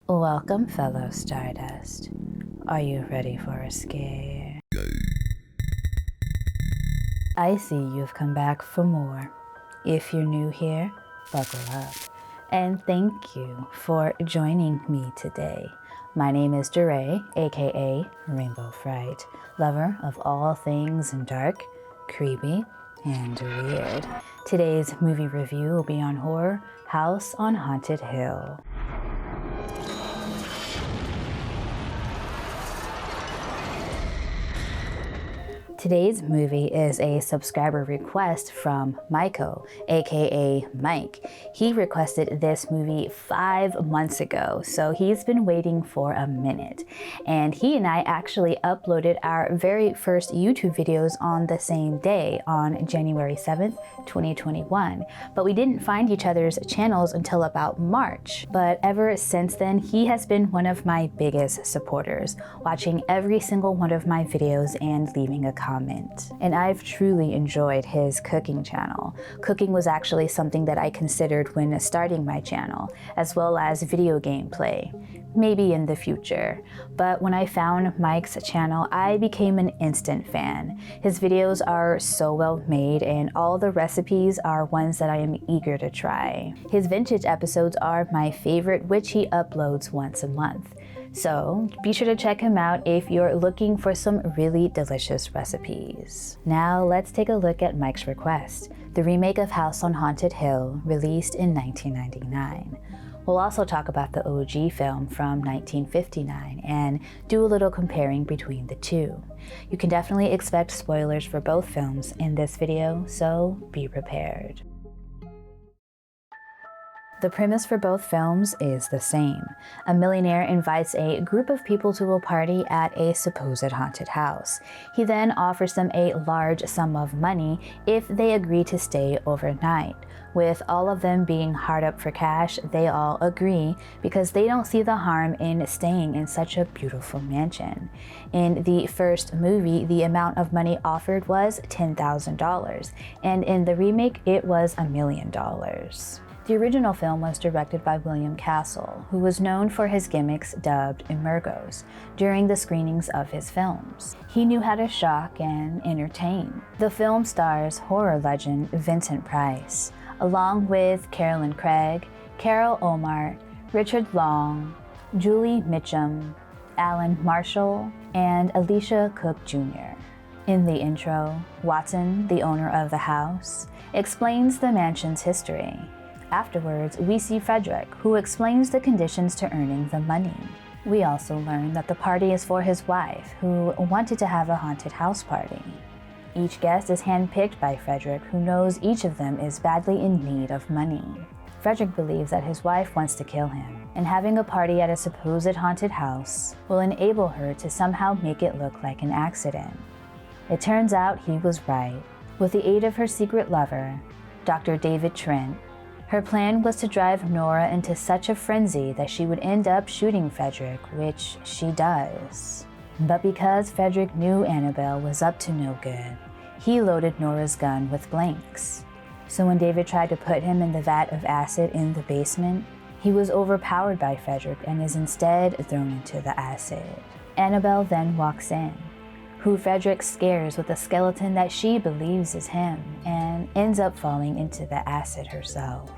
Welcome, fellow Stardust. Are you ready for a scare? I see you've come back for more. If you're new here, buckle up. And thank you for joining me today. My name is DeRay, aka Rainbow Fright, lover of all things dark, creepy, and weird. Today's movie review will be on horror House on Haunted Hill. Today's movie is a subscriber request from Michael, aka Mike. He requested this movie 5 months ago, so he's been waiting for a minute. And he and I actually uploaded our very first YouTube videos on the same day, on January 7th, 2021. But we didn't find each other's channels until about March. But ever since then, he has been one of my biggest supporters, watching every single one of my videos and leaving a comment. And I've truly enjoyed his cooking channel. Cooking was actually something that I considered when starting my channel, as well as video gameplay, maybe in the future. But when I found Mike's channel, I became an instant fan. His videos are so well made, and all the recipes are ones that I am eager to try. His vintage episodes are my favorite, which he uploads once a month. So be sure to check him out if you're looking for some really delicious recipes. Now let's take a look at Mike's request, the remake of House on Haunted Hill, released in 1999. We'll also talk about the OG film from 1959 and do a little comparing between the two. You can definitely expect spoilers for both films in this video, so be prepared. The premise for both films is the same. A millionaire invites a group of people to a party at a supposed haunted house. He then offers them a large sum of money if they agree to stay overnight. With all of them being hard up for cash, they all agree because they don't see the harm in staying in such a beautiful mansion. In the first movie, the amount of money offered was $10,000, and in the remake, it was $1 million. The original film was directed by William Castle, who was known for his gimmicks dubbed emergos during the screenings of his films. He knew how to shock and entertain. The film stars horror legend Vincent Price, along with Carolyn Craig, Carol Omart, Richard Long, Julie Mitchum, Alan Marshall, and Alicia Cook Jr. In the intro, Watson, the owner of the house, explains the mansion's history. Afterwards, we see Frederick, who explains the conditions to earning the money. We also learn that the party is for his wife, who wanted to have a haunted house party. Each guest is handpicked by Frederick, who knows each of them is badly in need of money. Frederick believes that his wife wants to kill him, and having a party at a supposed haunted house will enable her to somehow make it look like an accident. It turns out he was right. With the aid of her secret lover, Dr. David Trent, her plan was to drive Nora into such a frenzy that she would end up shooting Frederick, which she does. But because Frederick knew Annabelle was up to no good, he loaded Nora's gun with blanks. So when David tried to put him in the vat of acid in the basement, he was overpowered by Frederick and is instead thrown into the acid. Annabelle then walks in, who Frederick scares with a skeleton that she believes is him, and ends up falling into the acid herself.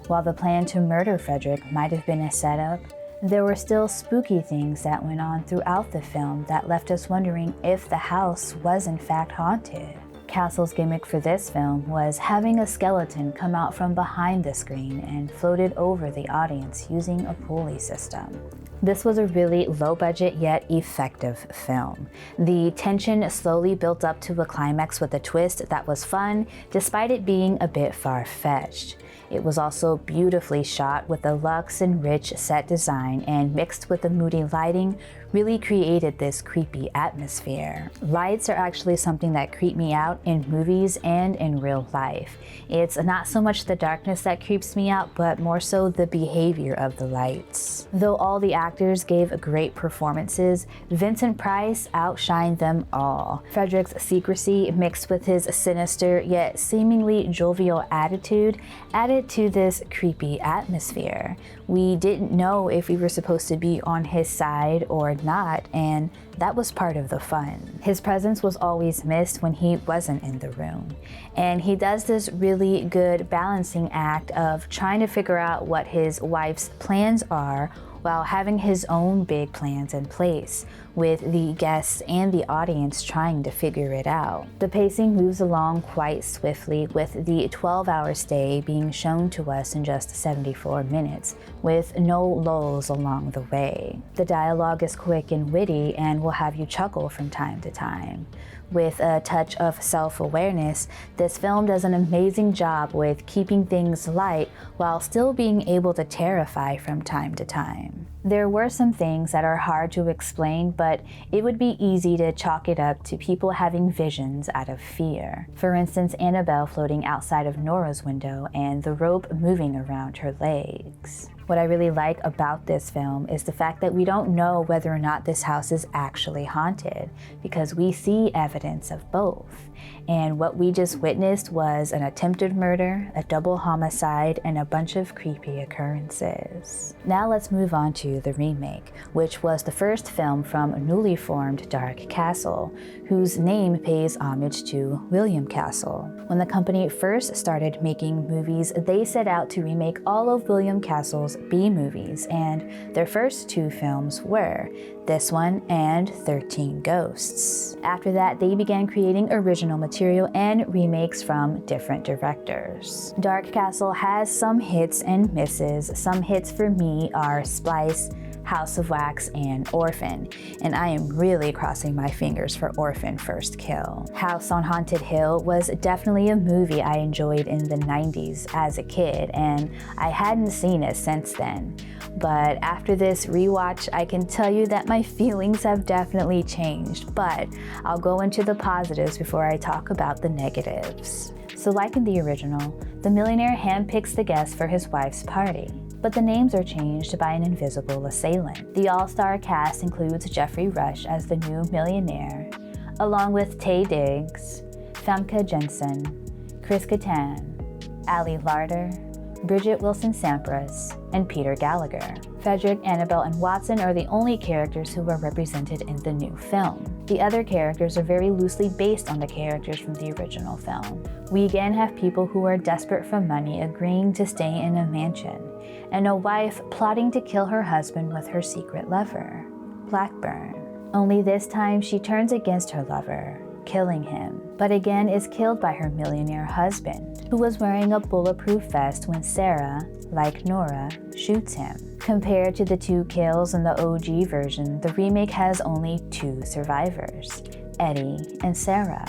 While the plan to murder Frederick might have been a setup, there were still spooky things that went on throughout the film that left us wondering if the house was in fact haunted. Castle's gimmick for this film was having a skeleton come out from behind the screen and floated over the audience using a pulley system. This was a really low-budget yet effective film. The tension slowly built up to a climax with a twist that was fun, despite it being a bit far-fetched. It was also beautifully shot with a luxe and rich set design, and mixed with the moody lighting, really created this creepy atmosphere. Lights are actually something that creep me out in movies and in real life. It's not so much the darkness that creeps me out, but more so the behavior of the lights. Though all the actors gave great performances, Vincent Price outshined them all. Frederick's secrecy mixed with his sinister yet seemingly jovial attitude added to this creepy atmosphere. We didn't know if we were supposed to be on his side or not, and that was part of the fun. His presence was always missed when he wasn't in the room, and he does this really good balancing act of trying to figure out what his wife's plans are while having his own big plans in place, with the guests and the audience trying to figure it out. The pacing moves along quite swiftly, with the 12-hour stay being shown to us in just 74 minutes, with no lulls along the way. The dialogue is quick and witty and will have you chuckle from time to time. With a touch of self-awareness, this film does an amazing job with keeping things light while still being able to terrify from time to time. There were some things that are hard to explain, but it would be easy to chalk it up to people having visions out of fear. For instance, Annabelle floating outside of Nora's window and the rope moving around her legs. What I really like about this film is the fact that we don't know whether or not this house is actually haunted, because we see evidence of both. And what we just witnessed was an attempted murder, a double homicide, and a bunch of creepy occurrences. Now let's move on to the remake, which was the first film from newly formed Dark Castle, whose name pays homage to William Castle. When the company first started making movies, they set out to remake all of William Castle's B-movies, and their first two films were this one and 13 Ghosts. After that, they began creating original material and remakes from different directors. Dark Castle has some hits and misses. Some hits for me are Splice, House of Wax, and Orphan, and I am really crossing my fingers for Orphan First Kill. House on Haunted Hill was definitely a movie I enjoyed in the 90s as a kid, and I hadn't seen it since then. But after this rewatch, I can tell you that my feelings have definitely changed, but I'll go into the positives before I talk about the negatives. So like in the original, the millionaire handpicks the guests for his wife's party, but the names are changed by an invisible assailant. The all-star cast includes Jeffrey Rush as the new millionaire, along with Taye Diggs, Famke Janssen, Chris Kattan, Ali Larter, Bridget Wilson-Sampras, and Peter Gallagher. Frederick, Annabelle, and Watson are the only characters who are represented in the new film. The other characters are very loosely based on the characters from the original film. We again have people who are desperate for money agreeing to stay in a mansion, and a wife plotting to kill her husband with her secret lover, Blackburn. Only this time she turns against her lover, killing him, but again is killed by her millionaire husband, who was wearing a bulletproof vest when Sarah, like Nora, shoots him. Compared to the 2 kills in the OG version, the remake has only 2 survivors, Eddie and Sarah.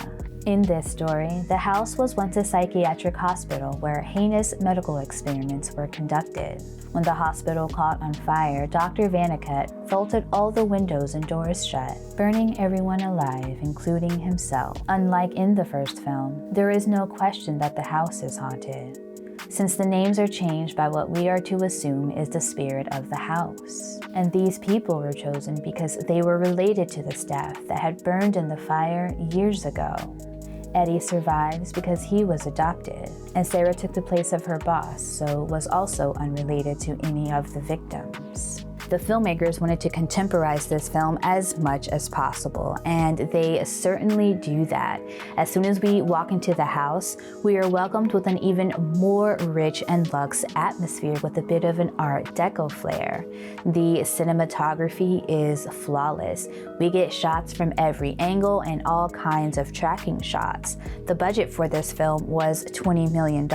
In this story, the house was once a psychiatric hospital where heinous medical experiments were conducted. When the hospital caught on fire, Dr. Vannicut bolted all the windows and doors shut, burning everyone alive, including himself. Unlike in the first film, there is no question that the house is haunted, since the names are changed by what we are to assume is the spirit of the house. And these people were chosen because they were related to the staff that had burned in the fire years ago. Eddie survives because he was adopted, and Sarah took the place of her boss, so was also unrelated to any of the victims. The filmmakers wanted to contemporize this film as much as possible, and they certainly do that. As soon as we walk into the house, we are welcomed with an even more rich and luxe atmosphere with a bit of an Art Deco flair. The cinematography is flawless. We get shots from every angle and all kinds of tracking shots. The budget for this film was $20 million,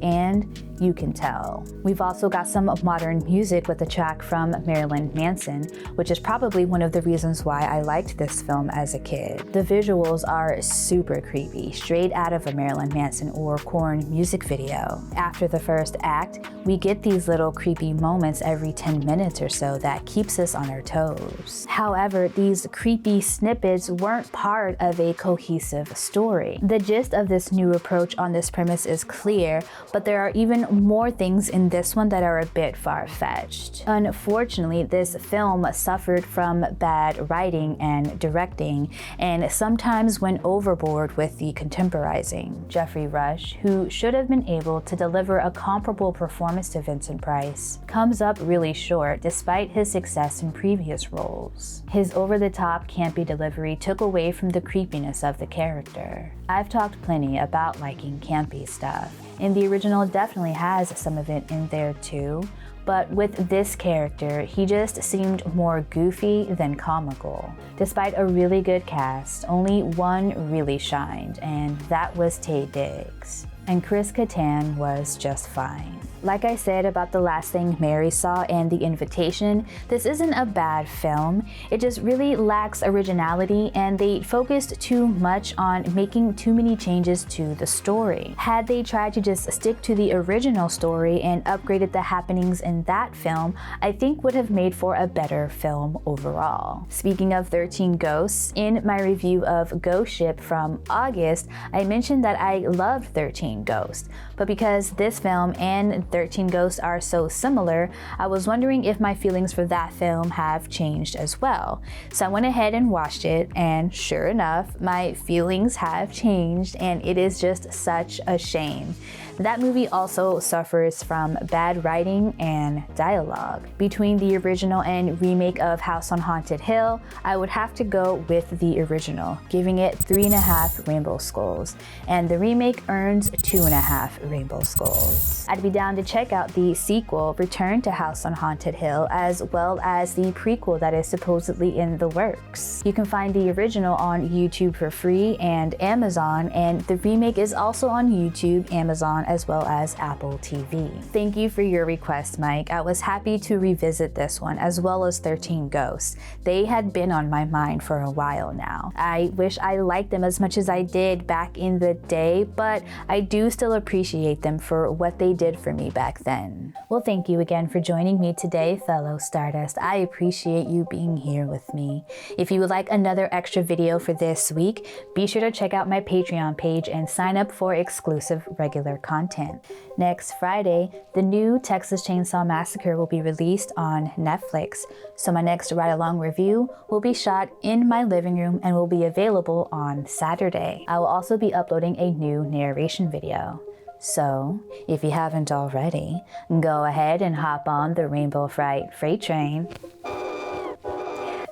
and you can tell. We've also got some modern music with a track from Marilyn Manson, which is probably one of the reasons why I liked this film as a kid. The visuals are super creepy, straight out of a Marilyn Manson or Korn music video. After the first act, we get these little creepy moments every 10 minutes or so that keeps us on our toes. However, these creepy snippets weren't part of a cohesive story. The gist of this new approach on this premise is clear, but there are even more things in this one that are a bit far-fetched. Unfortunately, Unfortunately, this film suffered from bad writing and directing, and sometimes went overboard with the contemporizing. Jeffrey Rush, who should have been able to deliver a comparable performance to Vincent Price, comes up really short despite his success in previous roles. His over-the-top campy delivery took away from the creepiness of the character. I've talked plenty about liking campy stuff, and the original definitely has some of it in there too, but with this character, he just seemed more goofy than comical. Despite a really good cast, only one really shined, and that was Taye Diggs. And Chris Kattan was just fine. Like I said about The Last Thing Mary Saw and The Invitation, this isn't a bad film. It just really lacks originality, and they focused too much on making too many changes to the story. Had they tried to just stick to the original story and upgraded the happenings in that film, I think would have made for a better film overall. Speaking of 13 Ghosts, in my review of Ghost Ship from August, I mentioned that I loved 13 Ghosts, but because this film and 13 Ghosts are so similar, I was wondering if my feelings for that film have changed as well. So I went ahead and watched it, and sure enough, my feelings have changed, and it is just such a shame. That movie also suffers from bad writing and dialogue. Between the original and remake of House on Haunted Hill, I would have to go with the original, giving it 3.5 rainbow skulls, and the remake earns 2.5 rainbow skulls. I'd be down to check out the sequel, Return to House on Haunted Hill, as well as the prequel that is supposedly in the works. You can find the original on YouTube for free and Amazon, and the remake is also on YouTube, Amazon, as well as Apple TV. Thank you for your request, Mike. I was happy to revisit this one, as well as 13 Ghosts. They had been on my mind for a while now. I wish I liked them as much as I did back in the day, but I do still appreciate them for what they did for me back then. Well, thank you again for joining me today, fellow Stardust. I appreciate you being here with me. If you would like another extra video for this week, be sure to check out my Patreon page and sign up for exclusive regular content. Next Friday, the new Texas Chainsaw Massacre will be released on Netflix, so my next ride-along review will be shot in my living room and will be available on Saturday. I will also be uploading a new narration video. So, if you haven't already, go ahead and hop on the Rainbow Fright freight train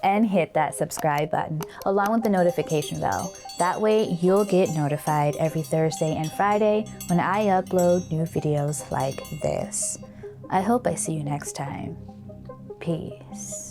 and hit that subscribe button along with the notification bell. That way you'll get notified every Thursday and Friday when I upload new videos like this. I hope I see you next time. Peace.